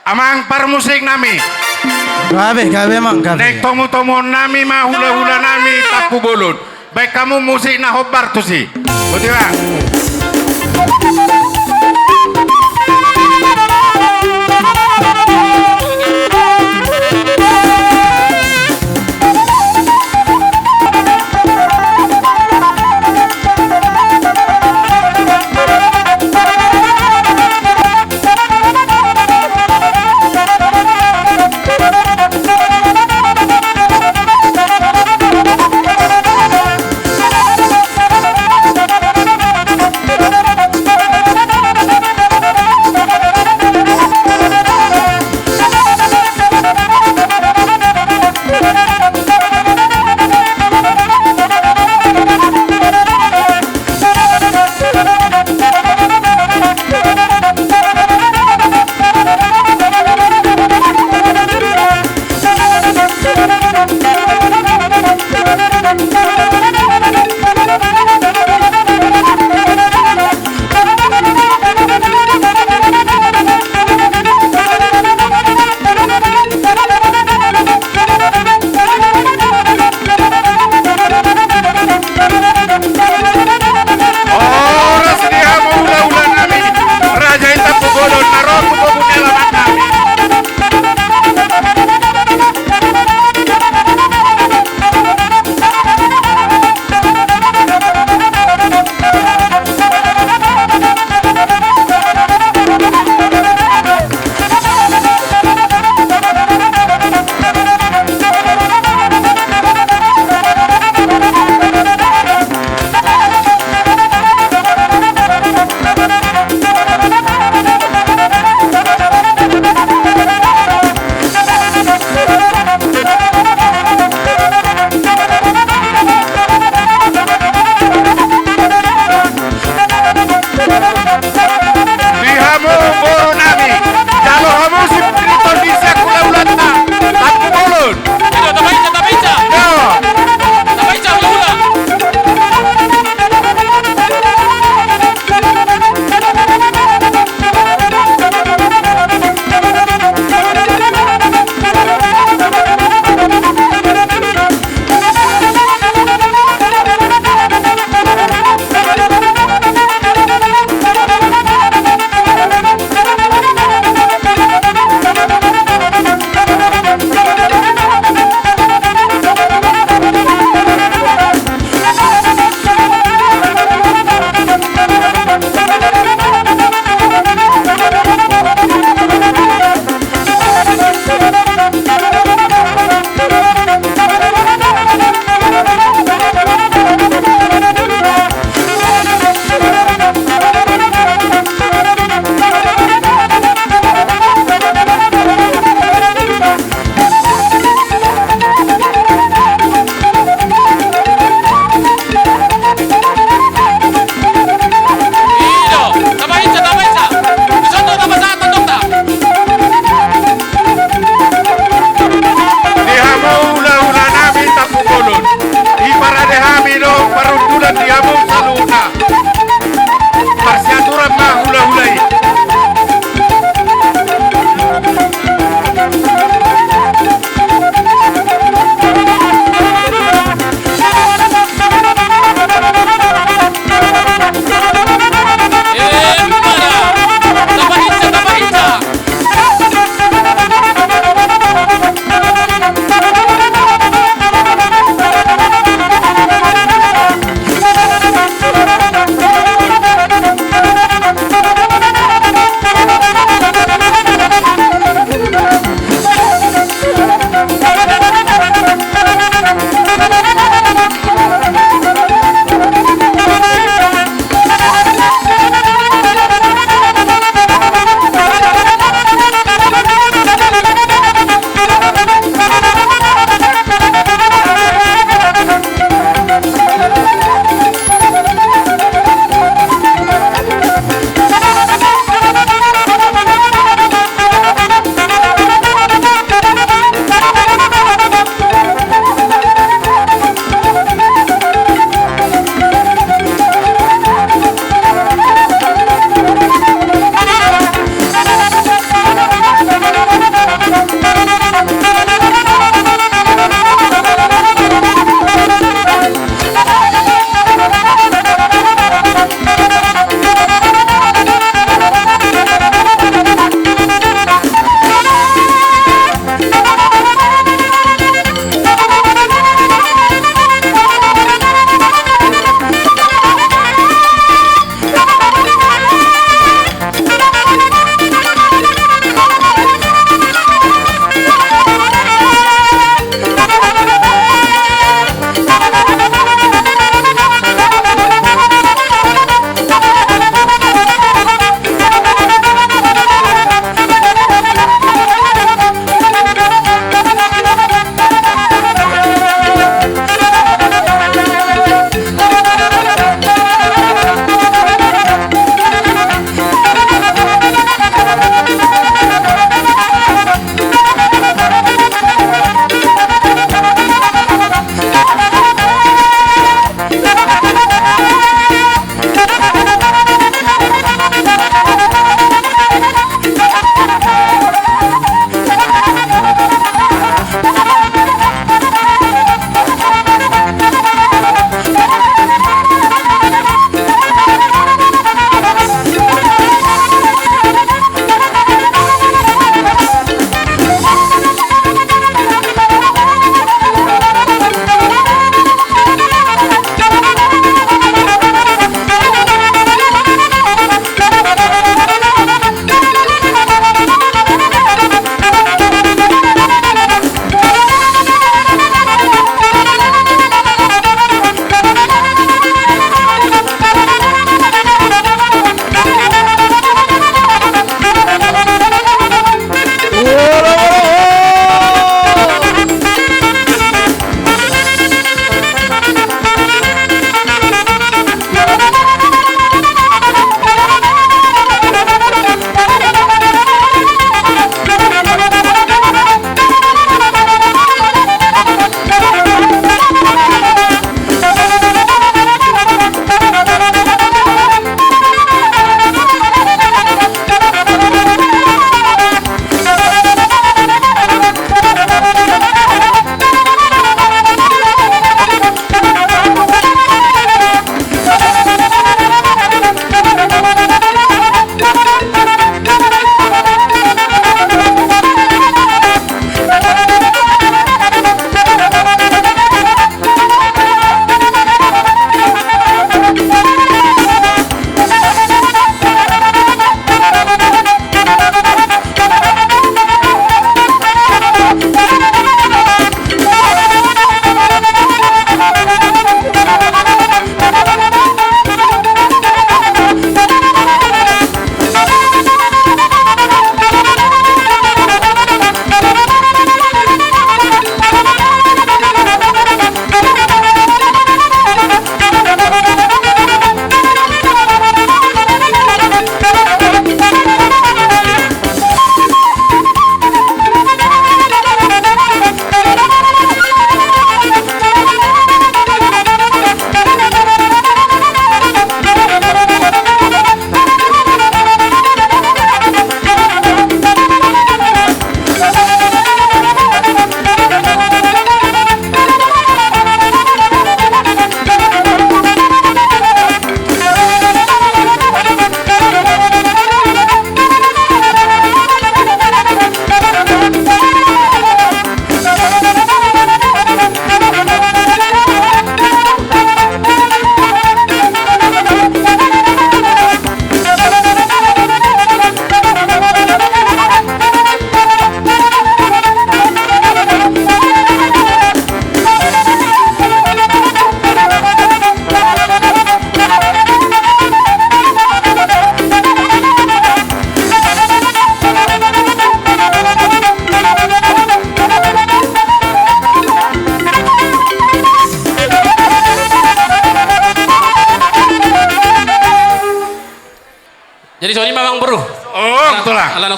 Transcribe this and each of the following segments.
Amang par musik nami. Gabe mang gabe. Nek tomo nami mah hula nami tapu bulut. Baik kamu musik na hobar tu si. Betul tak?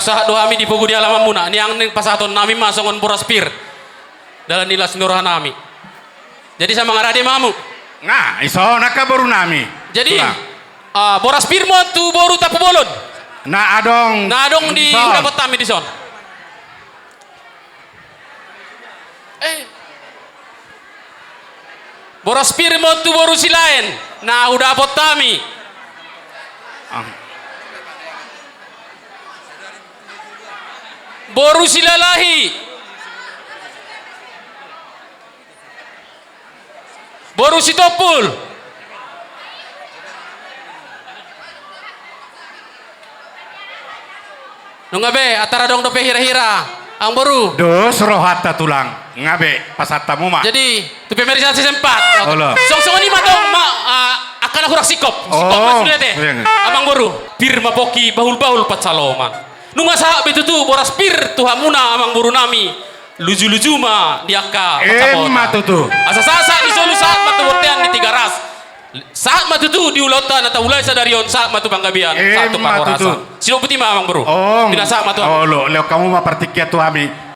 saat doa kami di pugudi alaman muna ni ang pasaton nami masongon boraspir dalam nilas nurah nami. Jadi sama ngarade mamu. Nga, iso nakabaru nami. Jadi Tulang. boraspir mo tu boru tapu bolon. Na adong. Nah dong di Son. dapat kami di son. Boraspir mo tu boru silain. Nah udah dapat kami. Ah. Boru silalahi. Boru sitopul. Nungabe atara dong dope hira-hira. Ang boru. Dos rohata tulang. Ngabe pasata mo ma. Jadi tu pemirsa sempat. Olah. Song ni matong akan aku sikop. Sikop mas sudah teh. Iya. Abang boru. Pir mapoki bahul-bahul patsaloman. Nunga sa betu tu boras pir tuhamuna amang boru nami. Luju-luju ma diaka Emma tutu. Asa-asa di solu saat matu bortean di tiga ras. Saat matu tu di ulotan atau ulai sadarion saat matu banggabian satu Emma tutu. pangorasan. Sino putih ma amang boru. Oh. Tidak saat matu. Oh lo kamu ma partikia tu ami.